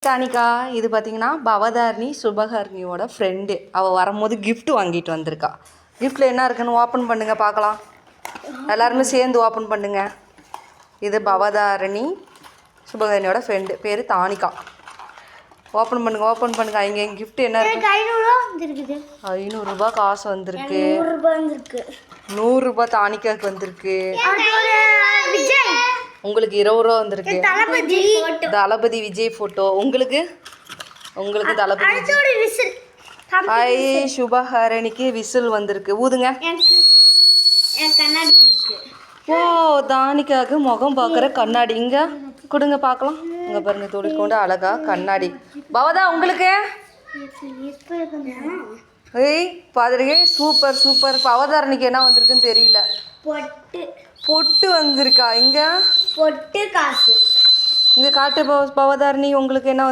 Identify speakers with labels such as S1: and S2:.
S1: தானிகா இது பார்த்தீங்கன்னா பவதாரணி சுபஹாரணியோட ஃப்ரெண்டு. அவள் வரும்போது கிஃப்ட் வாங்கிட்டு வந்திருக்கா. கிஃப்ட்டில் என்ன இருக்குன்னு ஓப்பன் பண்ணுங்க பார்க்கலாம். எல்லாருமே சேர்ந்து ஓப்பன் பண்ணுங்க. இது பவதாரணி சுபஹாரணியோட ஃப்ரெண்டு, பேர் தானிகா. ஓப்பன் பண்ணுங்க, ஓப்பன் பண்ணுங்க. இங்கே கிஃப்ட் என்ன இருக்கு? 500 ரூபாய் காசு வந்திருக்கு. 100 ரூபாய் தானிகாவுக்கு வந்திருக்கு. உங்களுக்கு 20 ரூபா வந்திருக்கு. தளபதி விஜய் ஃபோட்டோ. உங்களுக்கு தளபதி ஐ சுபஹாரணிக்கு விசில் வந்திருக்கு. ஊதுங்க. ஓ, தானிகாவுக்கு முகம் பார்க்குற கண்ணாடி இங்கே கொடுங்க பார்க்கலாம். இங்கே பாருங்க, தொழிற்கொண்டு அழகா கண்ணாடி. பவதா உங்களுக்கு ஏய் பாதிரிகை சூப்பர் சூப்பர். பவதாரணிக்கு என்ன வந்திருக்குன்னு தெரியல. பொட்டு வந்திருக்கா. இங்கே பொட்டு காசு இங்கே காட்டு. பவதாரணி உங்களுக்கு என்ன வந்து